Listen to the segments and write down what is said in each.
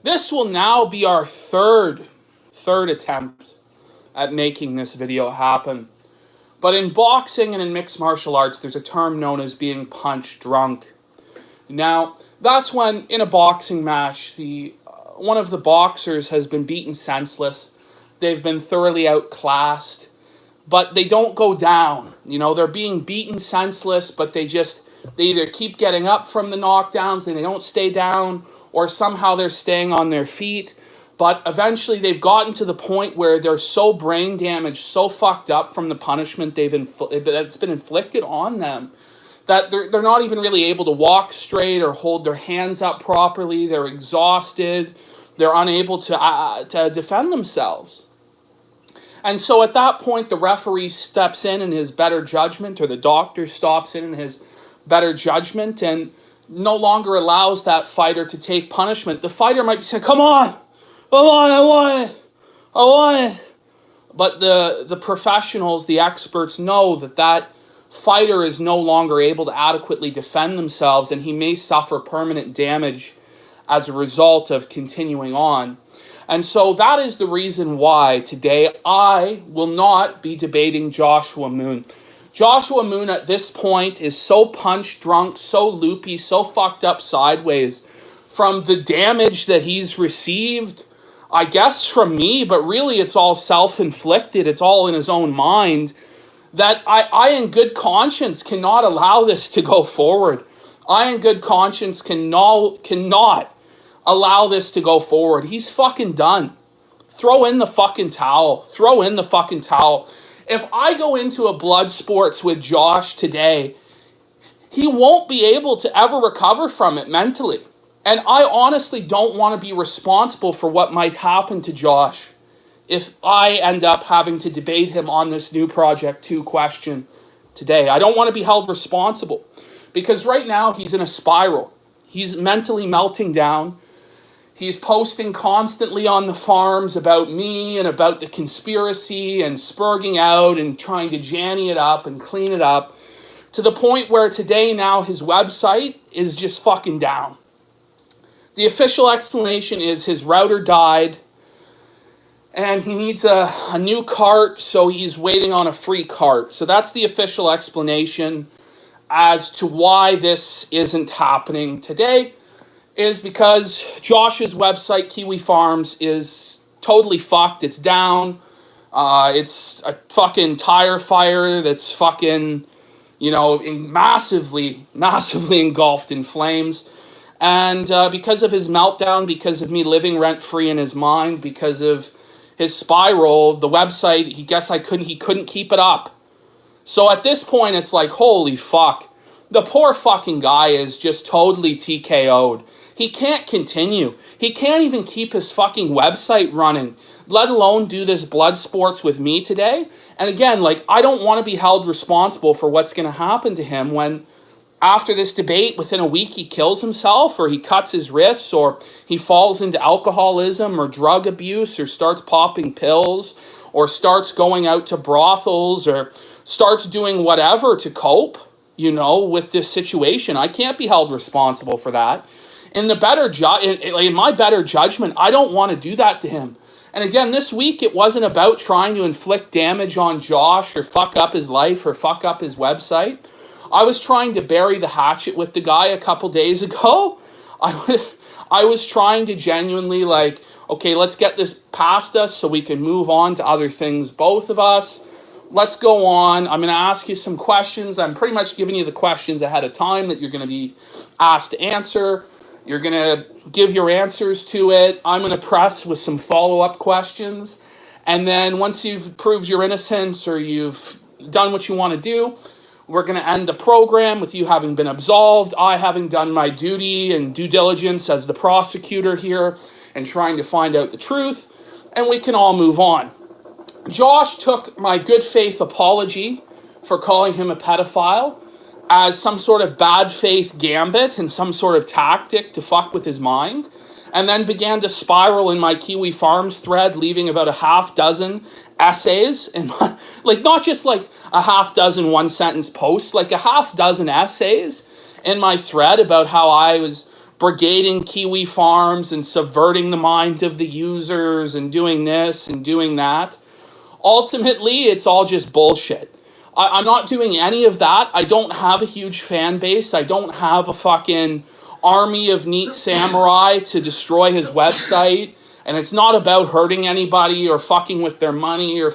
This will now be our third attempt at making this video happen. But in boxing and in mixed martial arts, there's a term known as being punch drunk. Now, that's when in a boxing match, one of the boxers has been beaten senseless. They've been thoroughly outclassed, but they don't go down. They're being beaten senseless, but they either keep getting up from the knockdowns and they don't stay down, or somehow they're staying on their feet. But eventually they've gotten to the point where they're so brain damaged, so fucked up from the punishment that's been inflicted on them, that they're not even really able to walk straight or hold their hands up properly. They're exhausted. They're unable to defend themselves. And so at that point, the referee steps in his better judgment, or the doctor stops in his better judgment, and no longer allows that fighter to take punishment. The fighter might be saying, come on, I want it. But the professionals, the experts know that fighter is no longer able to adequately defend themselves, and he may suffer permanent damage as a result of continuing on. And so that is the reason why today I will not be debating Joshua Moon. Joshua Moon at this point is so punch drunk, so loopy, so fucked up sideways from the damage that he's received, I guess from me, but really it's all self-inflicted. It's all in his own mind, that I in good conscience cannot allow this to go forward. I in good conscience cannot allow this to go forward. He's fucking done. Throw in the fucking towel. If I go into a blood sports with Josh today, he won't be able to ever recover from it mentally. And I honestly don't want to be responsible for what might happen to Josh if I end up having to debate him on this new Project 2 question today. I don't want to be held responsible because right now he's in a spiral. He's mentally melting down. He's posting constantly on the farms about me and about the conspiracy and spurging out and trying to janny it up and clean it up to the point where today now his website is just fucking down. The official explanation is his router died and he needs a new cart, so he's waiting on a free cart. So that's the official explanation as to why this isn't happening today, is because Josh's website, Kiwi Farms, is totally fucked. It's down. It's a fucking tire fire that's fucking, massively engulfed in flames. And because of his meltdown, because of me living rent-free in his mind, because of his spiral, the website, he couldn't keep it up. So at this point, it's like, holy fuck. The poor fucking guy is just totally TKO'd. He can't continue. He can't even keep his fucking website running, let alone do this blood sports with me today. And again, I don't want to be held responsible for what's going to happen to him when after this debate, within a week, he kills himself, or he cuts his wrists, or he falls into alcoholism or drug abuse, or starts popping pills, or starts going out to brothels, or starts doing whatever to cope, with this situation. I can't be held responsible for that. In my better judgment, I don't want to do that to him. And again, this week, it wasn't about trying to inflict damage on Josh or fuck up his life or fuck up his website. I was trying to bury the hatchet with the guy a couple days ago. I was trying to genuinely okay, let's get this past us so we can move on to other things, both of us. Let's go on. I'm going to ask you some questions. I'm pretty much giving you the questions ahead of time that you're going to be asked to answer. You're going to give your answers to it. I'm going to press with some follow-up questions. And then once you've proved your innocence or you've done what you want to do, we're going to end the program with you having been absolved, I having done my duty and due diligence as the prosecutor here and trying to find out the truth, and we can all move on. Josh took my good faith apology for calling him a pedophile as some sort of bad faith gambit and some sort of tactic to fuck with his mind, and then began to spiral in my Kiwi Farms thread, leaving about a half dozen essays, and not just a half dozen one-sentence posts, a half dozen essays in my thread about how I was brigading Kiwi Farms and subverting the mind of the users and doing this and doing that. Ultimately, it's all just bullshit. I'm not doing any of that. I don't have a huge fan base. I don't have a fucking army of neat samurai to destroy his website. And it's not about hurting anybody or fucking with their money or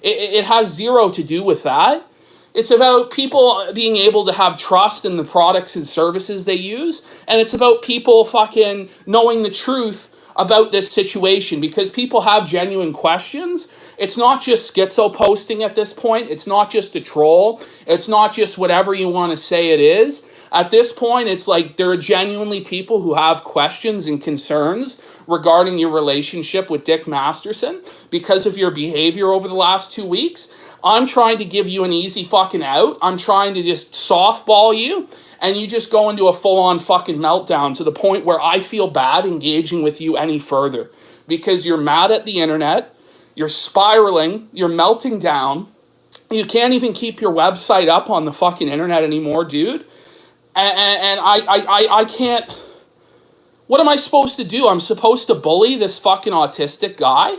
it has zero to do with that. It's about people being able to have trust in the products and services they use. And it's about people fucking knowing the truth about this situation, because people have genuine questions. It's not just schizo posting at this point. It's not just a troll. It's not just whatever you want to say it is. At this point, it's like there are genuinely people who have questions and concerns regarding your relationship with Dick Masterson because of your behavior over the last 2 weeks. I'm trying to give you an easy fucking out. I'm trying to just softball you, and you just go into a full-on fucking meltdown to the point where I feel bad engaging with you any further because you're mad at the internet, you're spiraling, you're melting down, you can't even keep your website up on the fucking internet anymore, dude. And I can't... What am I supposed to do? I'm supposed to bully this fucking autistic guy?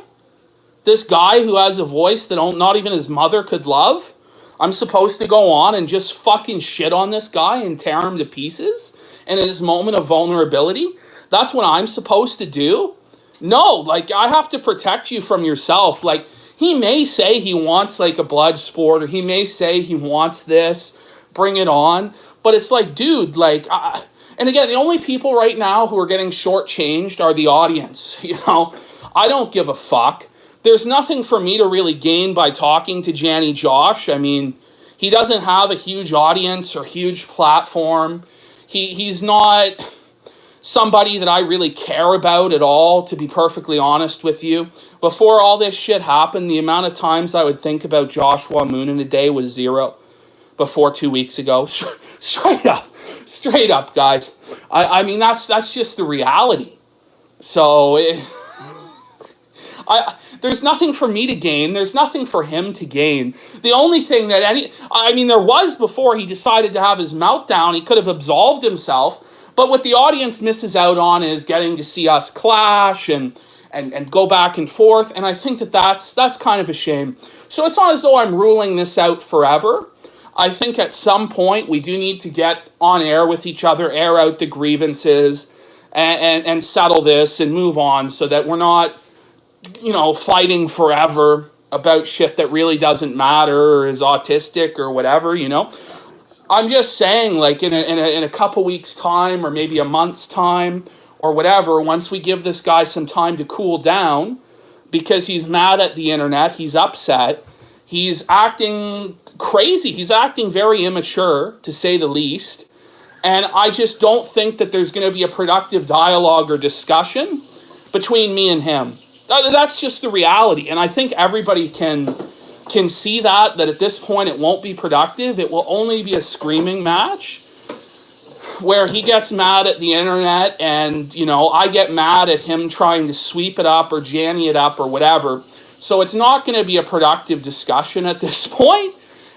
This guy who has a voice that not even his mother could love? I'm supposed to go on and just fucking shit on this guy and tear him to pieces in his moment of vulnerability? That's what I'm supposed to do? No, like, I have to protect you from yourself. Like, he may say he wants, like, a blood sport, or he may say he wants this, bring it on. But it's like, dude, like, and again, the only people right now who are getting shortchanged are the audience, you know? I don't give a fuck. There's nothing for me to really gain by talking to Janny Josh. I mean, he doesn't have a huge audience or huge platform. He's not somebody that I really care about at all, to be perfectly honest with you. Before all this shit happened, the amount of times I would think about Joshua Moon in a day was 0 before 2 weeks ago. Straight up, guys. I mean, that's just the reality. So... there's nothing for me to gain. There's nothing for him to gain. The only thing that there was before he decided to have his meltdown. He could have absolved himself. But what the audience misses out on is getting to see us clash and go back and forth. And I think that's kind of a shame. So it's not as though I'm ruling this out forever. I think at some point we do need to get on air with each other, air out the grievances, and settle this and move on so that we're not, you know, fighting forever about shit that really doesn't matter or is autistic or whatever, you know. I'm just saying, like, in a couple weeks' time or maybe a month's time or whatever, once we give this guy some time to cool down because he's mad at the internet, he's upset, he's acting crazy, he's acting very immature, to say the least, and I just don't think that there's going to be a productive dialogue or discussion between me and him. That's just the reality, and I think everybody can see that at this point it won't be productive. It will only be a screaming match where he gets mad at the internet and, you know, I get mad at him trying to sweep it up or Janny it up or whatever. So it's not going to be a productive discussion at this point,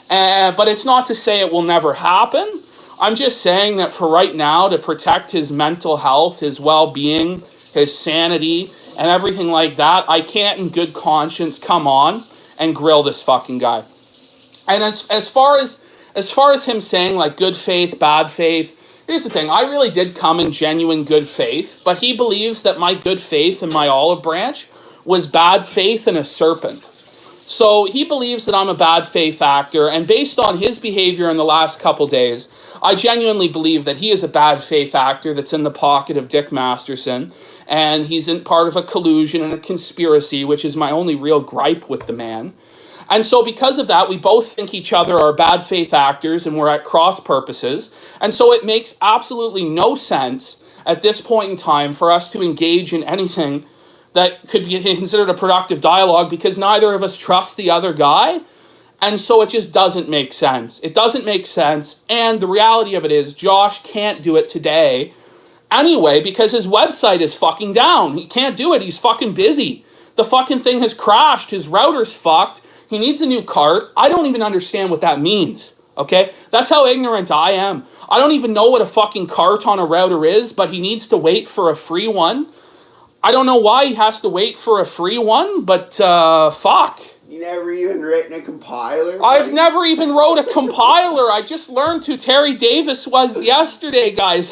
but it's not to say it will never happen. I'm just saying that for right now, to protect his mental health, his well-being, his sanity, and everything like that, I can't in good conscience come on and grill this fucking guy. And as far as him saying, like, good faith, bad faith, here's the thing. I really did come in genuine good faith, but he believes that my good faith and my olive branch was bad faith and a serpent. So he believes that I'm a bad faith actor, and based on his behavior in the last couple days, I genuinely believe that he is a bad faith actor that's in the pocket of Dick Masterson, and he's in part of a collusion and a conspiracy, which is my only real gripe with the man. And so because of that, we both think each other are bad faith actors and we're at cross purposes. And so it makes absolutely no sense at this point in time for us to engage in anything that could be considered a productive dialogue because neither of us trust the other guy. And so it just doesn't make sense. It doesn't make sense. And the reality of it is Josh can't do it today anyway because his website is fucking down. He can't do it. He's fucking busy. The fucking thing has crashed. His router's fucked. He needs a new cart. I don't even understand what that means, okay? That's how ignorant I am. I don't even know what a fucking cart on a router is, but he needs to wait for a free one. I don't know why he has to wait for a free one, but fuck. You never even written a compiler? I've never even wrote a compiler. I just learned who Terry Davis was yesterday, guys.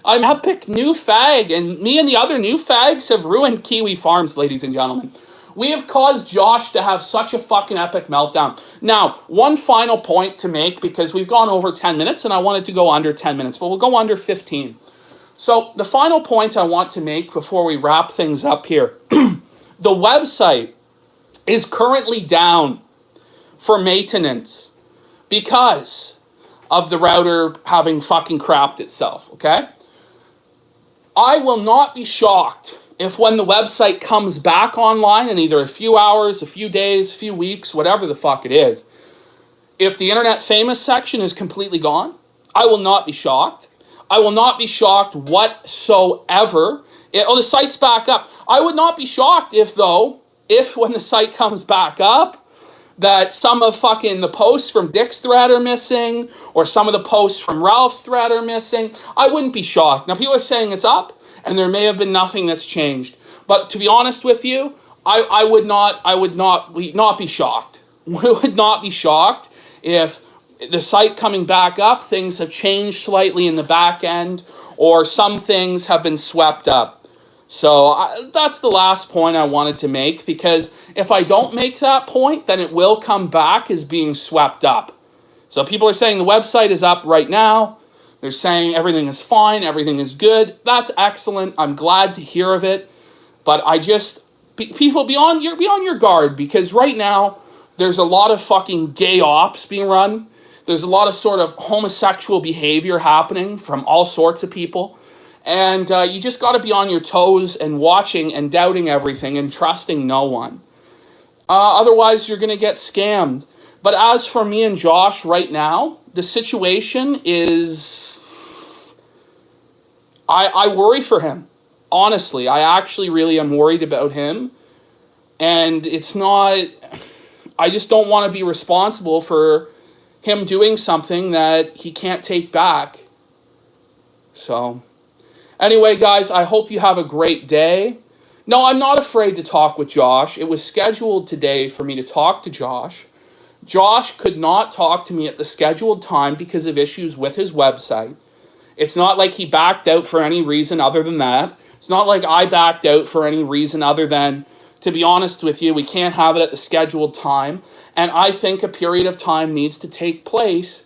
I'm epic new fag, and me and the other new fags have ruined Kiwi Farms, ladies and gentlemen. We have caused Josh to have such a fucking epic meltdown. Now, one final point to make, because we've gone over 10 minutes, and I wanted to go under 10 minutes, but we'll go under 15. So, the final point I want to make before we wrap things up here. The website is currently down for maintenance because of the router having fucking crapped itself, okay? I will not be shocked if when the website comes back online in either a few hours, a few days, a few weeks, whatever the fuck it is, if the internet famous section is completely gone, I will not be shocked. I will not be shocked whatsoever. The site's back up. I would not be shocked if when the site comes back up, that some of fucking the posts from Dick's thread are missing, or some of the posts from Ralph's thread are missing. I wouldn't be shocked. Now, people are saying it's up, and there may have been nothing that's changed. But to be honest with you, I would not be shocked. We would not be shocked if the site coming back up, things have changed slightly in the back end, or some things have been swept up. So that's the last point I wanted to make, because if I don't make that point, then it will come back as being swept up. So people are saying the website is up right now. They're saying everything is fine, everything is good. That's excellent. I'm glad to hear of it. But people be on your guard, because right now there's a lot of fucking gay ops being run. There's a lot of sort of homosexual behavior happening from all sorts of people. And you just got to be on your toes and watching and doubting everything and trusting no one. Otherwise, you're going to get scammed. But as for me and Josh right now, the situation is... I worry for him. Honestly, I actually really am worried about him. And it's not... I just don't want to be responsible for him doing something that he can't take back. So... Anyway, guys, I hope you have a great day. No, I'm not afraid to talk with Josh. It was scheduled today for me to talk to Josh. Josh could not talk to me at the scheduled time because of issues with his website. It's not like he backed out for any reason other than that. It's not like I backed out for any reason other than, to be honest with you, we can't have it at the scheduled time. And I think a period of time needs to take place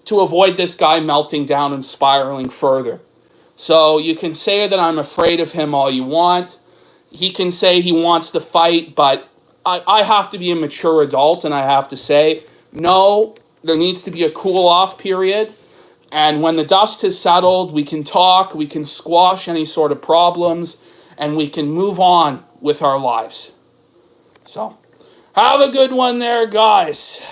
to avoid this guy melting down and spiraling further. So you can say that I'm afraid of him all you want. He can say he wants to fight, but I have to be a mature adult, and I have to say, no, there needs to be a cool-off period. And when the dust has settled, we can talk, we can squash any sort of problems, and we can move on with our lives. So, have a good one there, guys.